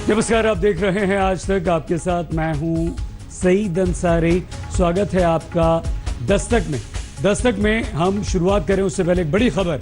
नमस्कार, आप देख रहे हैं आज तक। आपके साथ मैं हूं सईद अंसारी। स्वागत है आपका दस्तक में हम शुरुआत करें उससे पहले एक बड़ी खबर।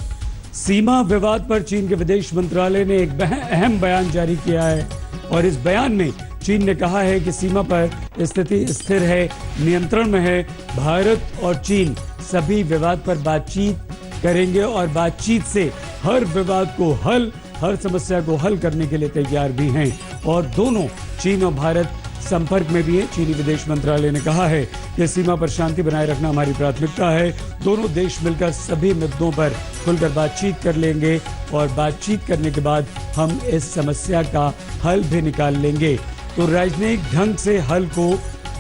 सीमा विवाद पर चीन के विदेश मंत्रालय ने एक अहम बयान जारी किया है और इस बयान में चीन ने कहा है कि सीमा पर स्थिति स्थिर है, नियंत्रण में है। भारत और चीन सभी विवाद पर बातचीत करेंगे और बातचीत से हर विवाद को हर समस्या को हल करने के लिए तैयार भी हैं और दोनों चीन और भारत संपर्क में भी है। चीनी विदेश मंत्रालय ने कहा है कि सीमा पर शांति बनाए रखना हमारी प्राथमिकता है। दोनों देश मिलकर सभी मुद्दों पर खुलकर बातचीत कर लेंगे और बातचीत करने के बाद हम इस समस्या का हल भी निकाल लेंगे। तो राजनयिक ढंग से हल को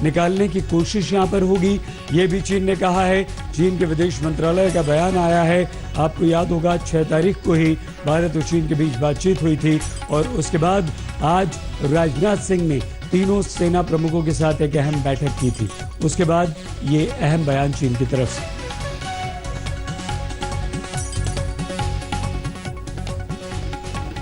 निकालने की कोशिश यहां पर होगी, ये भी चीन ने कहा है। चीन के विदेश मंत्रालय का बयान आया है। आपको याद होगा 6 तारीख को ही भारत और चीन के बीच बातचीत हुई थी और उसके बाद आज राजनाथ सिंह ने तीनों सेना प्रमुखों के साथ एक अहम बैठक की थी। उसके बाद ये अहम बयान चीन की तरफ से।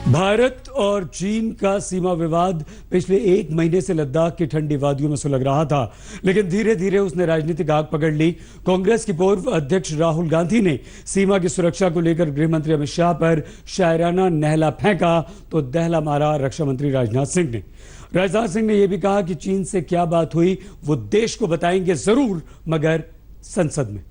भारत और चीन का सीमा विवाद पिछले 1 महीने से लद्दाख की ठंडी वादियों में सुलग रहा था, लेकिन धीरे धीरे उसने राजनीतिक आग पकड़ ली। कांग्रेस की पूर्व अध्यक्ष राहुल गांधी ने सीमा की सुरक्षा को लेकर गृह मंत्री अमित शाह पर शायराना नहला फेंका तो दहला मारा रक्षा मंत्री राजनाथ सिंह ने। राजनाथ सिंह ने यह भी कहा कि चीन से क्या बात हुई वो देश को बताएंगे जरूर, मगर संसद में।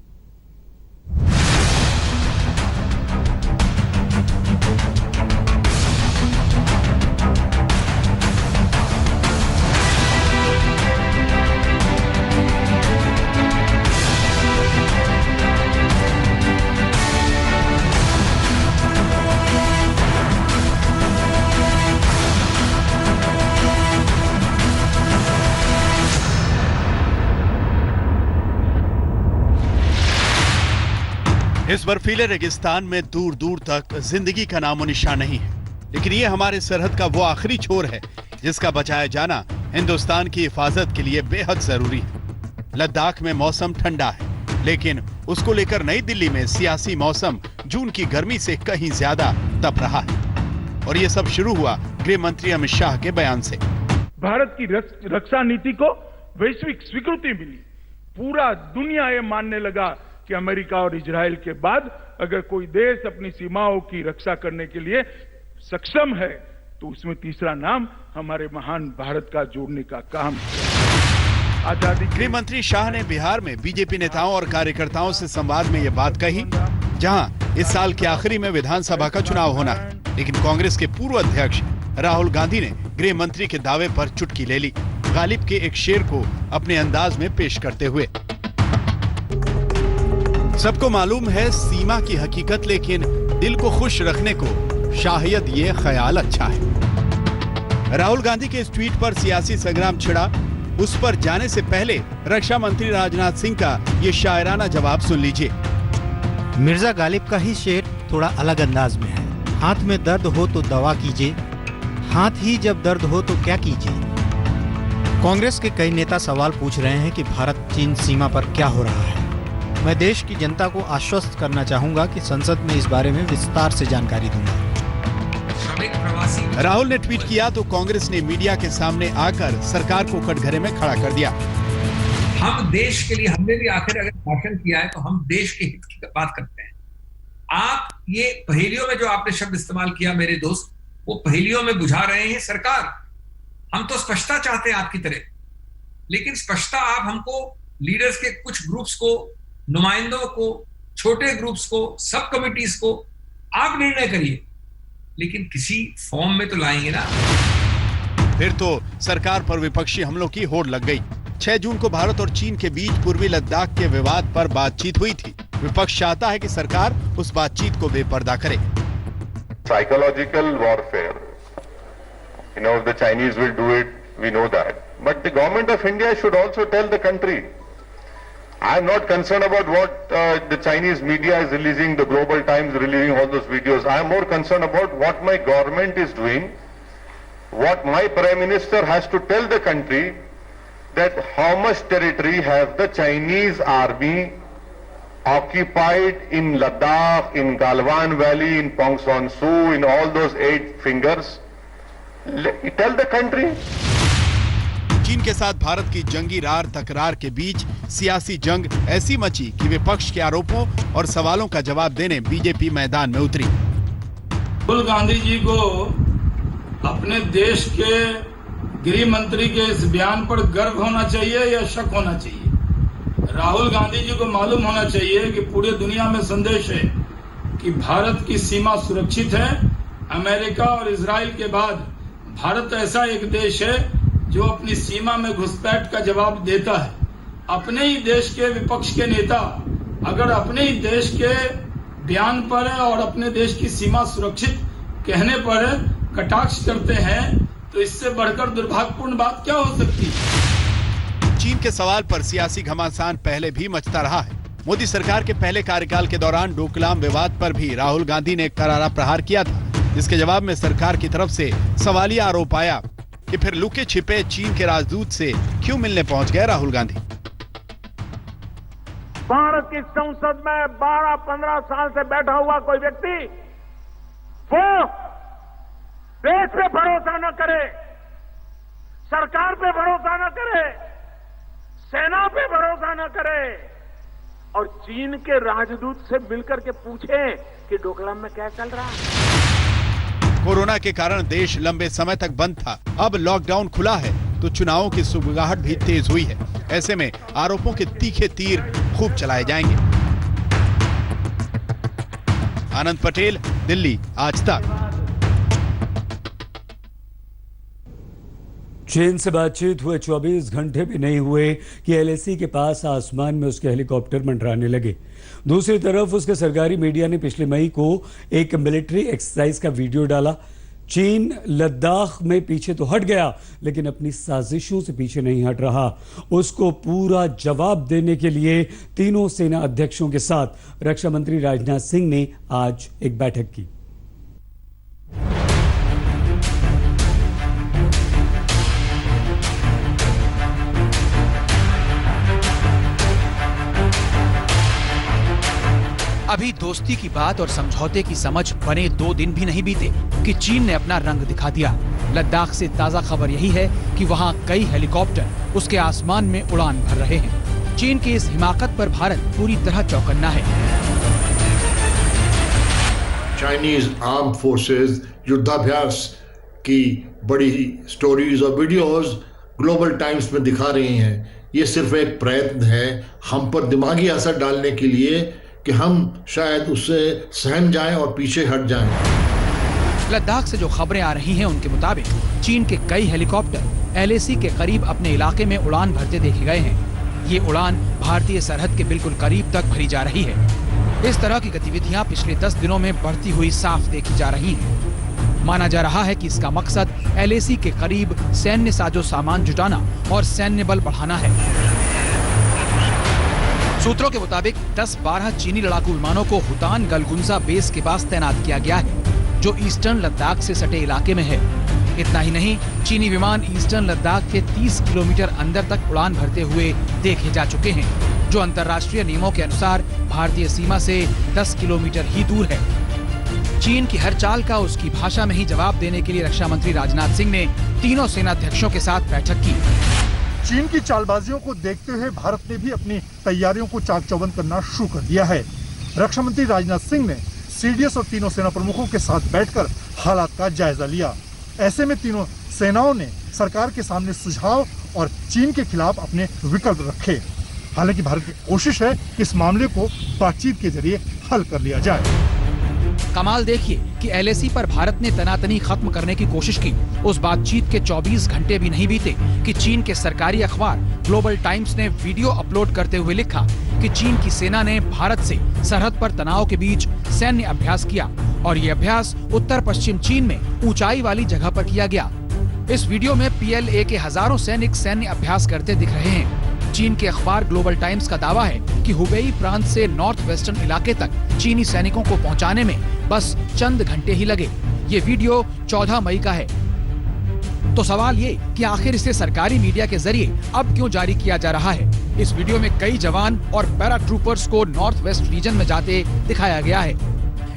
इस बर्फीले रेगिस्तान में दूर दूर तक जिंदगी का नामो निशान नहीं है, लेकिन ये हमारे सरहद का वो आखिरी छोर है जिसका बचाया जाना हिंदुस्तान की हिफाजत के लिए बेहद जरूरी है। लद्दाख में मौसम ठंडा है, लेकिन उसको लेकर नई दिल्ली में सियासी मौसम जून की गर्मी से कहीं ज्यादा तप रहा है और ये सब शुरू हुआ गृह मंत्री अमित शाह के बयान से। भारत की रक्षा नीति को वैश्विक स्वीकृति मिली। पूरा दुनिया ये मानने लगा कि अमेरिका और इजराइल के बाद अगर कोई देश अपनी सीमाओं की रक्षा करने के लिए सक्षम है तो उसमें तीसरा नाम हमारे महान भारत का जोड़ने का काम किया। आजादी। गृह मंत्री शाह ने बिहार में बीजेपी नेताओं और कार्यकर्ताओं से संवाद में यह बात कही, जहां इस साल के आखिरी में विधानसभा का चुनाव होना है, लेकिन कांग्रेस के पूर्व अध्यक्ष राहुल गांधी ने गृह मंत्री के दावे पर चुटकी ले ली, गालिब के एक शेर को अपने अंदाज में पेश करते हुए। सबको मालूम है सीमा की हकीकत, लेकिन दिल को खुश रखने को शायद ये ख्याल अच्छा है। राहुल गांधी के इस ट्वीट पर सियासी संग्राम छिड़ा। उस पर जाने से पहले रक्षा मंत्री राजनाथ सिंह का ये शायराना जवाब सुन लीजिए। मिर्जा गालिब का ही शेर थोड़ा अलग अंदाज में है। हाथ में दर्द हो तो दवा कीजिए, हाथ ही जब दर्द हो तो क्या कीजिए। कांग्रेस के कई नेता सवाल पूछ रहे हैं कि भारत चीन सीमा पर क्या हो रहा है। मैं देश की जनता को आश्वस्त करना चाहूंगा कि संसद में इस बारे में विस्तार से जानकारी दूंगा। राहुल ने ट्वीट किया तो कांग्रेस ने मीडिया के सामने आकर सरकार को कटघरे में खड़ा कर दिया। हम देश के लिए, हमने भी आखिर अगर भाषण किया है तो हम देश के हित की बात करते हैं। आप ये पहेलियों में जो आपने शब्द इस्तेमाल किया मेरे दोस्त, वो पहेलियों में बुझा रहे हैं सरकार। हम तो स्पष्टता चाहते हैं आपकी तरह, लेकिन स्पष्टता आप हमको लीडर्स के कुछ ग्रुप्स को, नुमाइंदों को, छोटे ग्रुप्स को, सब कमिटीज को आप निर्णय करिए, लेकिन किसी फॉर्म में तो लाएंगे ना। फिर तो सरकार पर विपक्षी हमलों की होड़ लग गई। 6 जून को भारत और चीन के बीच पूर्वी लद्दाख के विवाद पर बातचीत हुई थी। विपक्ष चाहता है कि सरकार उस बातचीत को बेपर्दा करे। Psychological warfare, you know, the Chinese will do it, we know that. But the government of India should also tell the country. I am not concerned about what the Chinese media is releasing, the Global Times releasing all those videos. I am more concerned about what my government is doing, what my Prime Minister has to tell the country, that how much territory have the Chinese army occupied in Ladakh, in Galwan Valley, in Pongsan Su, in all those 8 fingers. Tell the country. चीन के साथ भारत की जंगी रार तकरार के बीच सियासी जंग ऐसी मची कि विपक्ष के आरोपों और सवालों का जवाब देने बीजेपी मैदान में उतरी। राहुल गांधी जी को अपने देश के गृह मंत्री के इस बयान पर गर्व होना चाहिए या शक होना चाहिए? राहुल गांधी जी को मालूम होना चाहिए कि पूरी दुनिया में संदेश है कि भारत की सीमा सुरक्षित है। अमेरिका और इजराइल के बाद भारत ऐसा एक देश है जो अपनी सीमा में घुसपैठ का जवाब देता है। अपने ही देश के विपक्ष के नेता अगर अपने ही देश के बयान पर और अपने देश की सीमा सुरक्षित कहने पर कटाक्ष करते हैं तो इससे बढ़कर दुर्भाग्यपूर्ण बात क्या हो सकती है? चीन के सवाल पर सियासी घमासान पहले भी मचता रहा है। मोदी सरकार के पहले कार्यकाल के दौरान डोकलाम विवाद पर भी राहुल गांधी ने करारा प्रहार किया था, जिसके जवाब में सरकार की तरफ से सवालिया आरोप आया कि फिर लुके छिपे चीन के राजदूत से क्यों मिलने पहुंच गए राहुल गांधी। भारत की संसद में 12-15 साल से बैठा हुआ कोई व्यक्ति वो देश पे भरोसा न करे, सरकार पे भरोसा न करे, सेना पे भरोसा न करे और चीन के राजदूत से मिलकर के पूछे कि डोकलाम में क्या चल रहा है। कोरोना के कारण देश लंबे समय तक बंद था। अब लॉकडाउन खुला है तो चुनावों की सुगबुगाहट भी तेज हुई है। ऐसे में आरोपों के तीखे तीर खूब चलाए जाएंगे। आनंद पटेल, दिल्ली, आज तक। चीन से बातचीत हुए 24 घंटे भी नहीं हुए कि एलएसी के पास आसमान में उसके हेलीकॉप्टर मंडराने लगे। दूसरी तरफ उसके सरकारी मीडिया ने पिछले मई को एक मिलिट्री एक्सरसाइज का वीडियो डाला। चीन लद्दाख में पीछे तो हट गया लेकिन अपनी साजिशों से पीछे नहीं हट रहा। उसको पूरा जवाब देने के लिए तीनों सेना अध्यक्षों के साथ रक्षा मंत्री राजनाथ सिंह ने आज एक बैठक की। अभी दोस्ती की बात और समझौते की समझ बने 2 दिन भी नहीं बीते कि चीन ने अपना रंग दिखा दिया। लद्दाख से ताजा खबर यही है कि वहां कई हेलीकॉप्टर उसके आसमान में उड़ान भर रहे हैं। चीन की इस हिमाकत पर भारत पूरी तरह चौकन्ना है। चाइनीज आर्म फोर्सेस युद्धाभ्यास की बड़ी स्टोरीज और वीडियोस ग्लोबल टाइम्स में दिखा रही हैं। ये सिर्फ एक प्रयत्न है हम पर दिमागी असर डालने के लिए कि हम शायद उससे सहम जाएं और पीछे हट जाएं। लद्दाख से जो खबरें आ रही हैं उनके मुताबिक चीन के कई हेलीकॉप्टर एलएसी के करीब अपने इलाके में उड़ान भरते देखे गए हैं। ये उड़ान भारतीय सरहद के बिल्कुल करीब तक भरी जा रही है। इस तरह की गतिविधियां पिछले 10 दिनों में बढ़ती हुई साफ देखी जा रही हैं। माना जा रहा है कि इसका मकसद एलएसी के करीब सैन्य साजो सामान जुटाना और सैन्य बल बढ़ाना है। सूत्रों के मुताबिक 10-12 चीनी लड़ाकू विमानों को हुतान गलगुंजा बेस के पास तैनात किया गया है, जो ईस्टर्न लद्दाख से सटे इलाके में है। इतना ही नहीं, चीनी विमान ईस्टर्न लद्दाख के 30 किलोमीटर अंदर तक उड़ान भरते हुए देखे जा चुके हैं, जो अंतर्राष्ट्रीय नियमों के अनुसार भारतीय सीमा से 10 किलोमीटर ही दूर है। चीन की हर चाल का उसकी भाषा में ही जवाब देने के लिए रक्षा मंत्री राजनाथ सिंह ने तीनों सेनाध्यक्षों के साथ बैठक की। चीन की चालबाजियों को देखते हुए भारत ने भी अपनी तैयारियों को चाक चौबंद करना शुरू कर दिया है। रक्षा मंत्री राजनाथ सिंह ने सीडीएस और तीनों सेना प्रमुखों के साथ बैठकर हालात का जायजा लिया। ऐसे में तीनों सेनाओं ने सरकार के सामने सुझाव और चीन के खिलाफ अपने विकल्प रखे। हालांकि भारत की कोशिश है कि इस मामले को बातचीत के जरिए हल कर लिया जाए। कमाल देखिए कि एलएसी पर भारत ने तनातनी खत्म करने की कोशिश की। उस बातचीत के 24 घंटे भी नहीं बीते कि चीन के सरकारी अखबार ग्लोबल टाइम्स ने वीडियो अपलोड करते हुए लिखा कि चीन की सेना ने भारत से सरहद पर तनाव के बीच सैन्य अभ्यास किया और ये अभ्यास उत्तर पश्चिम चीन में ऊंचाई वाली जगह पर किया गया। इस वीडियो में PLA के हजारों सैनिक सैन्य अभ्यास करते दिख रहे हैं। चीन के अखबार ग्लोबल टाइम्स का दावा है कि हुबेई प्रांत से नॉर्थ वेस्टर्न इलाके तक चीनी सैनिकों को पहुंचाने में बस चंद घंटे ही लगे। ये वीडियो 14 मई का है। तो सवाल ये कि आखिर इसे सरकारी मीडिया के जरिए अब क्यों जारी किया जा रहा है। इस वीडियो में कई जवान और पैरा ट्रूपर्स को नॉर्थ वेस्ट रीजन में जाते दिखाया गया है।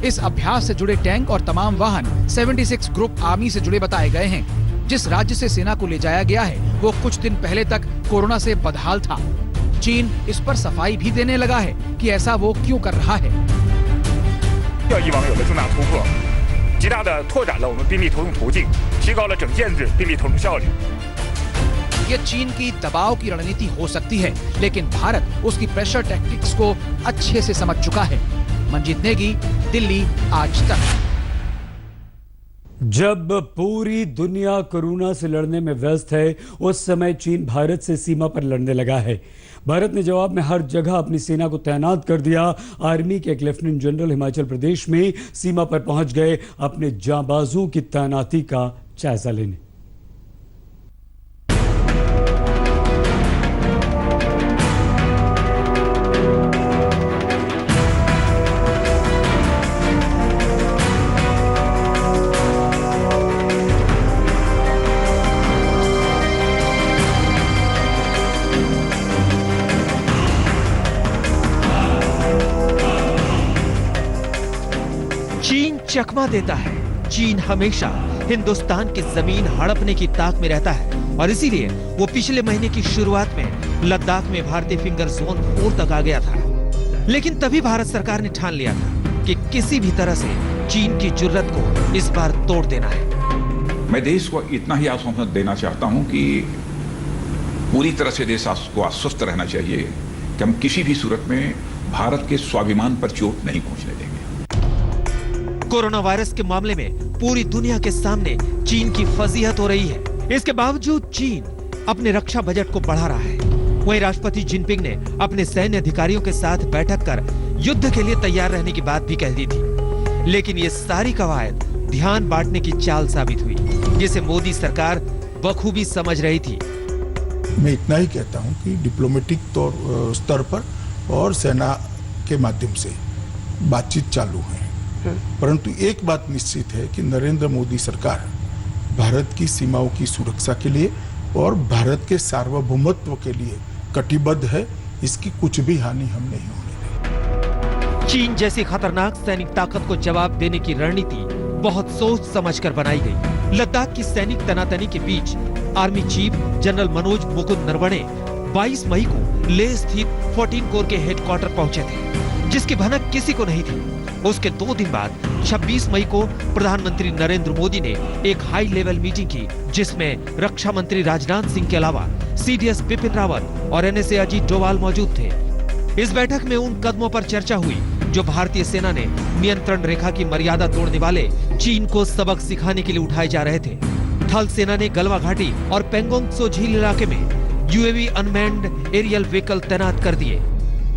इस अभ्यास से जुड़े टैंक और तमाम वाहन 76 ग्रुप आर्मी से जुड़े बताए गए हैं। जिस राज्य से सेना को ले जाया गया है वो कुछ दिन पहले तक कोरोना से बदहाल था। चीन इस पर सफाई भी देने लगा है कि ऐसा वो क्यों कर रहा है। 以往有了重大突破，极大的拓展了我们兵力投入途径，提高了整件制兵力投入效率。 ये चीन की दबाव की रणनीति हो सकती है, लेकिन भारत उसकी प्रेशर टैक्टिक्स को अच्छे से समझ चुका है। मंजीत नेगी, दिल्ली, आज तक। जब पूरी दुनिया कोरोना से लड़ने में व्यस्त है, उस समय चीन भारत से सीमा पर लड़ने लगा है। भारत ने जवाब में हर जगह अपनी सेना को तैनात कर दिया। आर्मी के एक लेफ्टिनेंट जनरल हिमाचल प्रदेश में सीमा पर पहुंच गए अपने जांबाजों की तैनाती का जायजा लेने। चीन चकमा देता है। चीन हमेशा हिंदुस्तान की जमीन हड़पने की ताक में रहता है और इसीलिए वो पिछले महीने की शुरुआत में लद्दाख में भारतीय फिंगर जोन 4 तक आ गया था। लेकिन तभी भारत सरकार ने ठान लिया था कि किसी भी तरह से चीन की जुर्रत को इस बार तोड़ देना है। मैं देश को इतना ही आश्वासन देना चाहता हूं कि पूरी तरह से देश को आश्वस्त रहना चाहिए कि हम किसी भी सूरत में भारत के स्वाभिमान पर चोट नहीं पहुंचने देंगे। कोरोना वायरस के मामले में पूरी दुनिया के सामने चीन की फजीहत हो रही है। इसके बावजूद चीन अपने रक्षा बजट को बढ़ा रहा है। वहीं राष्ट्रपति जिनपिंग ने अपने सैन्य अधिकारियों के साथ बैठक कर युद्ध के लिए तैयार रहने की बात भी कह दी थी। लेकिन ये सारी कवायद ध्यान बांटने की चाल साबित हुई, जिसे मोदी सरकार बखूबी समझ रही थी। मैं इतना ही कहता हूं कि डिप्लोमेटिक स्तर पर और सेना के माध्यम से बातचीत चालू है, परंतु एक बात निश्चित है कि नरेंद्र मोदी सरकार भारत की सीमाओं की सुरक्षा के लिए और भारत के सार्वभौमत्व के लिए कटिबद्ध है। इसकी कुछ भी हानि हम नहीं होने देंगे। चीन जैसी खतरनाक सैनिक ताकत को जवाब देने की रणनीति बहुत सोच समझकर बनाई गई। लद्दाख की सैनिक तनातनी के बीच army chief general Manoj Mukund Naravane 22 मई को लेह स्थित 14 कोर के हेडक्वार्टर पहुंचे थे, जिसकी भनक किसी को नहीं थी। उसके 2 दिन बाद 26 मई को प्रधानमंत्री नरेंद्र मोदी ने एक हाई लेवल मीटिंग की, जिसमें रक्षा मंत्री राजनाथ सिंह के अलावा सीडीएस बिपिन रावत और एनएसए अजीत डोभाल मौजूद थे। इस बैठक में उन कदमों पर चर्चा हुई जो भारतीय सेना ने नियंत्रण रेखा की मर्यादा तोड़ने वाले चीन को सबक सिखाने के लिए उठाए जा रहे थे। थल सेना ने गलवा घाटी और पेंगोंग त्सो झील इलाके में यूएवी अनमैन्ड एरियल व्हीकल तैनात कर दिए।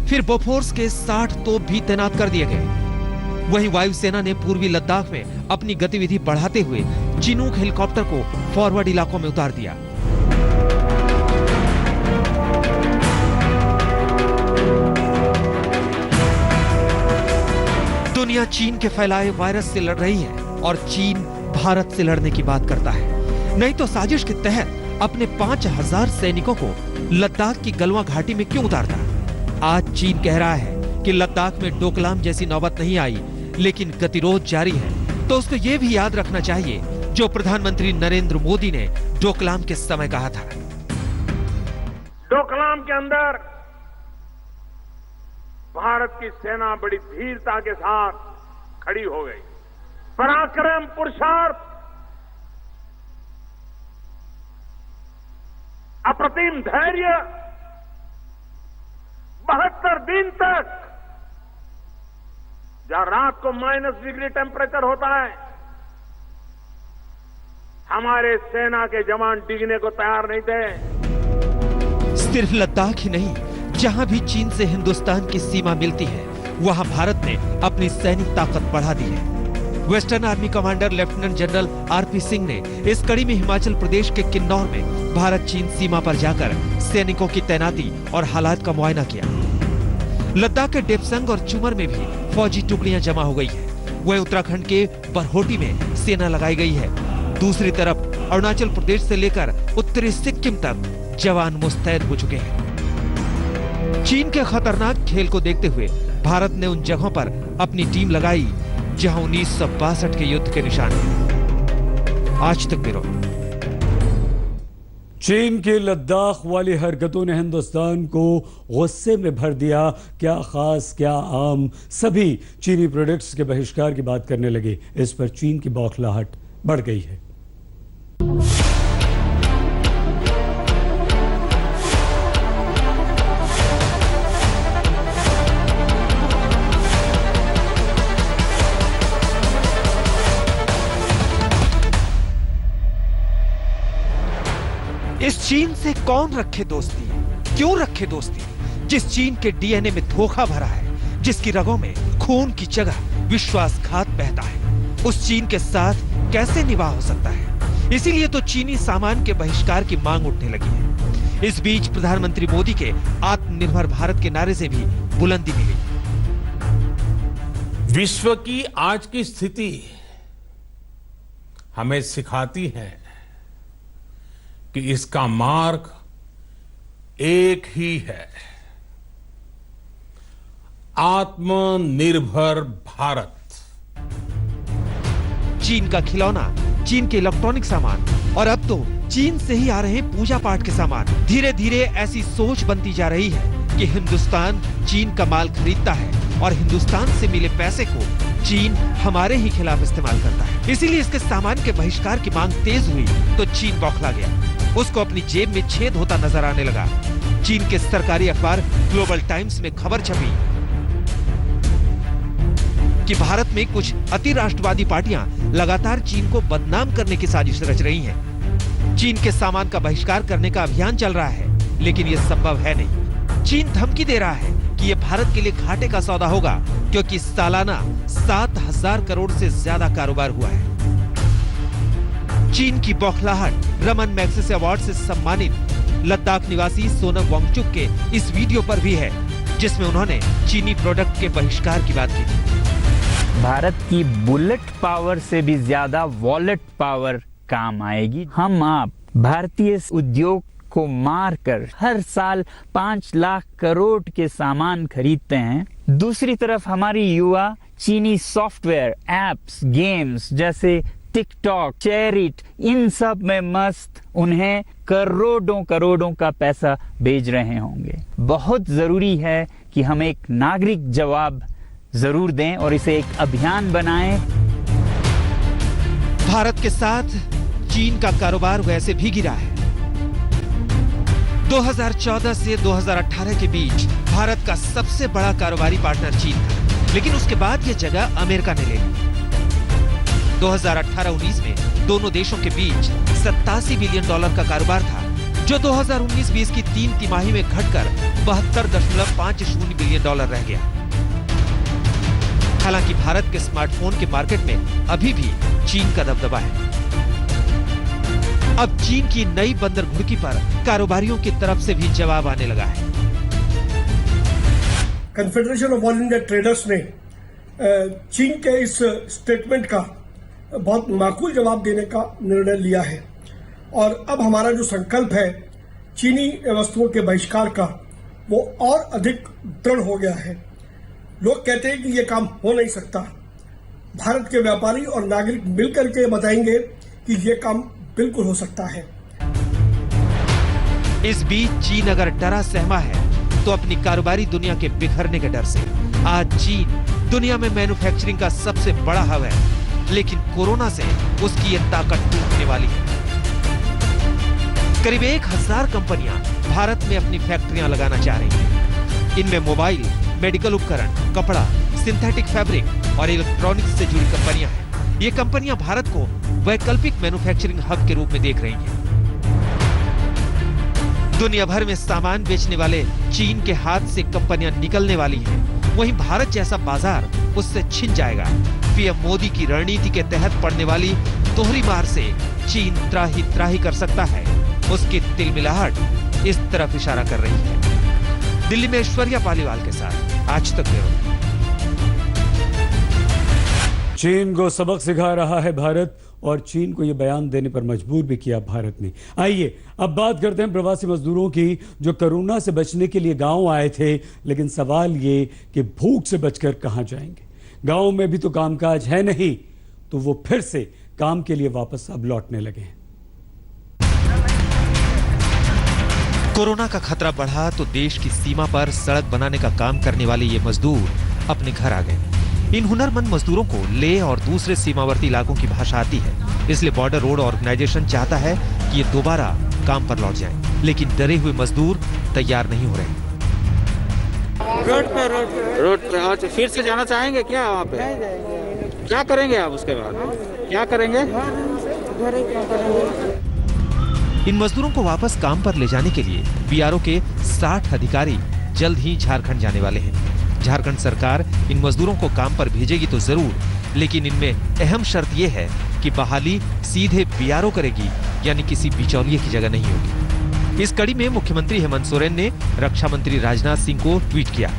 फिर बोफोर्स के 60 तोप भी तैनात कर दिए गए। वहीं वायुसेना ने पूर्वी लद्दाख में अपनी गतिविधि बढ़ाते हुए चिनूक हेलीकॉप्टर को फॉरवर्ड इलाकों में उतार दिया। दुनिया चीन के फैलाए वायरस से लड़ रही है और चीन भारत से लड़ने की बात करता है। नहीं तो साजिश के तहत अपने 5000 सैनिकों को लद्दाख की गलवा घाटी में क्यों उतारता? आज चीन कह रहा है कि लद्दाख में डोकलाम जैसी नौबत नहीं आई, लेकिन गतिरोध जारी है। तो उसको ये भी याद रखना चाहिए जो प्रधानमंत्री नरेंद्र मोदी ने डोकलाम के समय कहा था। डोकलाम के अंदर भारत की सेना बड़ी धीरता के साथ खड़ी हो गई। पराक्रम, पुरुषार्थ, अप्रतिम धैर्य, 72 दिन तक जहां रात को -डिग्री टेम्परेचर होता है, हमारे सेना के जवान डिगने को तैयार नहीं थे। सिर्फ लद्दाख ही नहीं, जहां भी चीन से हिंदुस्तान की सीमा मिलती है, वहां भारत ने अपनी सैनिक ताकत बढ़ा दी है। Western army commander lieutenant general RP Singh ने इस कड़ी में हिमाचल प्रदेश के किन्नौर में भारत चीन सीमा पर जाकर सैनिकों की तैनाती और हालात का मुआयना किया। लद्दाख के डेप्संग और चुमर में भी फौजी टुकड़ियां जमा हो गई है। वहीं उत्तराखंड के बरहोटी में सेना लगाई गई है। दूसरी तरफ अरुणाचल प्रदेश से लेकर उत्तरी सिक्किम तक जवान मुस्तैद हो चुके हैं। चीन के खतरनाक खेल को देखते हुए भारत ने उन जगहों पर अपनी टीम लगाई जहां 1962 के युद्ध के निशान हैं। आज तक ब्यूरो। चीन की लद्दाख वाली हरकतों ने हिंदुस्तान को गुस्से में भर दिया। क्या खास क्या आम, सभी चीनी प्रोडक्ट्स के बहिष्कार की बात करने लगे। इस पर चीन की बौखलाहट बढ़ गई है। इस चीन से कौन रखे दोस्ती, क्यों रखे दोस्ती? जिस चीन के डीएनए में धोखा भरा है, जिसकी रगों में खून की जगह विश्वासघात बहता है, उस चीन के साथ कैसे निभाव हो सकता है? इसीलिए तो चीनी सामान के बहिष्कार की मांग उठने लगी है। इस बीच प्रधानमंत्री मोदी के आत्मनिर्भर भारत के नारे से भी बुलंदी मिली। विश्व की आज की स्थिति हमें सिखाती है कि इसका मार्ग एक ही है, आत्मनिर्भर भारत। चीन का खिलौना, चीन के इलेक्ट्रॉनिक सामान और अब तो चीन से ही आ रहे पूजा पाठ के सामान। धीरे धीरे ऐसी सोच बनती जा रही है कि हिंदुस्तान चीन का माल खरीदता है और हिंदुस्तान से मिले पैसे को चीन हमारे ही खिलाफ इस्तेमाल करता है। इसीलिए इसके सामान के बहिष्कार की मांग तेज हुई तो चीन बौखला गया। उसको अपनी जेब में छेद होता नजर आने लगा। चीन के सरकारी अखबार ग्लोबल टाइम्स में खबर छपी कि भारत में कुछ अति राष्ट्रवादी पार्टियां लगातार चीन को बदनाम करने की साजिश रच रही हैं। चीन के सामान का बहिष्कार करने का अभियान चल रहा है, लेकिन यह संभव है नहीं। चीन धमकी दे रहा है कि यह भारत के लिए घाटे का सौदा होगा, क्योंकि सालाना 7,000 करोड़ से ज्यादा कारोबार हुआ है। चीन की बौखलाहट रमन मैग्सेसे अवार्ड से सम्मानित लद्दाख निवासी सोनम वांगचुक के इस वीडियो पर भी है, जिसमें उन्होंने चीनी प्रोडक्ट के बहिष्कार की बात की थी। भारत की बुलेट पावर से भी ज्यादा वॉलेट पावर काम आएगी। हम आप भारतीय उद्योग को मारकर हर साल 5 लाख करोड़ के सामान खरीदते हैं। दूसरी तरफ हमारी युवा चीनी सॉफ्टवेयर, एप्स, गेम्स जैसे टिकटॉक, शेयरिट, इन सब में मस्त उन्हें करोड़ों करोड़ों का पैसा भेज रहे होंगे। बहुत जरूरी है कि हम एक नागरिक जवाब जरूर दें और इसे एक अभियान बनाएं। भारत के साथ चीन का कारोबार वैसे भी गिरा है। 2014 से 2018 के बीच भारत का सबसे बड़ा कारोबारी पार्टनर चीन था, लेकिन उसके बाद यह जगह अमेरिका ने ले ली। 2018-19 में दोनों देशों के बीच $87 बिलियन का कारोबार था, जो 2019-20 की 3 तिमाही में घटकर $72.50 बिलियन रह गया। हालांकि भारत के स्मार्टफोन के मार्केट में अभी भी चीन का दबदबा है। अब चीन की नई बंदर घुड़की पर कारोबारियों की तरफ से भी जवाब आने लगा है। Confederation of all India traders ने चीन के इस स्टेटमेंट का बहुत माकूल जवाब देने का निर्णय लिया है और अब हमारा जो संकल्प है चीनी वस्तुओं के बहिष्कार का, वो और अधिक दृढ़ हो गया है। लोग कहते हैं कि ये काम हो नहीं सकता। भारत के व्यापारी और नागरिक मिलकर के बताएंगे कि ये काम बिल्कुल हो सकता है। इस बीच चीन अगर डरा सहमा है तो अपनी कारोबारी दुनिया के बिखरने के डर से। आज चीन दुनिया में मैन्युफैक्चरिंग का सबसे बड़ा हब है, लेकिन कोरोना से उसकी ये ताकत टूटने वाली है। करीब 1000 कंपनियां भारत में अपनी फैक्ट्रियां लगाना चाह रही हैं। इनमें मोबाइल, मेडिकल उपकरण, कपड़ा, सिंथेटिक फैब्रिक और इलेक्ट्रॉनिक्स से जुड़ी कंपनियां हैं। ये कंपनियां भारत को वैकल्पिक मैन्युफैक्चरिंग हब के रूप में देख रही हैं। दुनिया भर में सामान बेचने वाले चीन के हाथ से कंपनियां निकलने वाली हैं। वहीं भारत जैसा बाजार उससे छिन जाएगा। पीएम मोदी की रणनीति के तहत पड़ने वाली दोहरी मार से चीन त्राही कर सकता है। उसकी तिलमिलाहट इस तरफ इशारा कर रही है। दिल्ली में ऐश्वर्या पालीवाल के साथ आज तक ब्यूरो। चीन को सबक सिखा रहा है भारत और चीन को यह बयान देने पर मजबूर भी किया भारत ने। आइए अब बात करते हैं प्रवासी मजदूरों की, जो कोरोना से बचने के लिए गांव आए थे, लेकिन सवाल ये कि भूख से बचकर कहां जाएंगे। गांव में भी तो कामकाज है नहीं, तो वो फिर से काम के लिए वापस अब लौटने लगे हैं। कोरोना का खतरा बढ़ा तो देश की सीमा पर सड़क बनाने का काम करने वाले ये मजदूर अपने घर आ गए। इन हुनरमंद मजदूरों को लेह और दूसरे सीमावर्ती इलाकों की भाषा आती है, इसलिए बॉर्डर रोड ऑर्गेनाइजेशन चाहता है कि ये दोबारा काम पर लौट जाएं। लेकिन डरे हुए मजदूर तैयार नहीं हो रहे। रोड पे आज फिर से जाना चाहेंगे क्या? वहाँ पे क्या करेंगे आप? उसके बाद क्या करेंगे? इन मजदूरों को वापस काम पर ले जाने के लिए बीआरओ के 60 अधिकारी जल्द ही झारखंड जाने वाले हैं। झारखंड सरकार इन मजदूरों को काम पर भेजेगी तो जरूर, लेकिन इनमें अहम शर्त यह है कि बहाली सीधे बीआरओ करेगी, यानी किसी बिचौलिए की जगह नहीं होगी। इस कड़ी में मुख्यमंत्री हेमंत सोरेन ने रक्षा मंत्री राजनाथ सिंह को ट्वीट किया।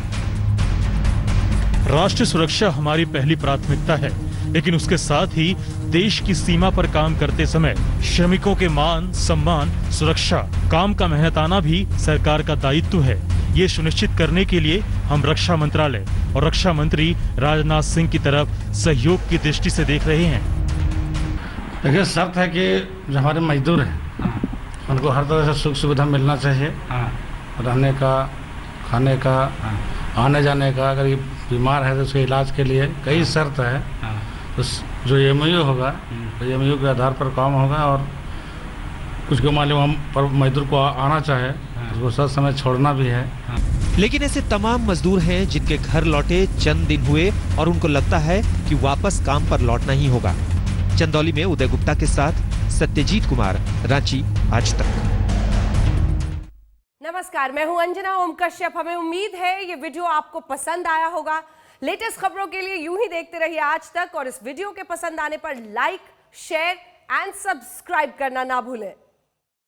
राष्ट्रीय सुरक्षा हमारी पहली प्राथमिकता है, लेकिन उसके साथ ही देश की सीमा पर काम करते समय श्रमिकों के मान, सम्मान, सुरक्षा, काम का मेहनताना भी सरकार का दायित्व है। ये सुनिश्चित करने के लिए हम रक्षा मंत्रालय और रक्षा मंत्री राजनाथ सिंह की तरफ सहयोग की दृष्टि से देख रहे हैं। देखिए, शर्त है कि जो हमारे मजदूर हैं उनको हर तरह से सुख सुविधा मिलना चाहिए, रहने का, खाने का, आने जाने का। अगर ये बीमार है तो उसके इलाज के लिए कई शर्त है। तो जो एमओयू होगा तो एमओयू के आधार पर काम होगा, और कुछ को मालूम हम पर मजदूर को आना चाहे उसको सब समय छोड़ना भी है। लेकिन ऐसे तमाम मजदूर हैं जिनके घर लौटे चंद दिन हुए और उनको लगता है कि वापस काम पर लौटना ही होगा। चंदौली में उदय गुप्ता के साथ सत्यजीत कुमार, रांची, आज तक। नमस्कार, मैं हूं अंजना ओम कश्यप। हमें उम्मीद है ये वीडियो आपको पसंद आया होगा। लेटेस्ट खबरों के लिए यूं ही देखते रहिए आज तक, और इस वीडियो के पसंद आने पर लाइक, शेयर एंड सब्सक्राइब करना ना भूलें।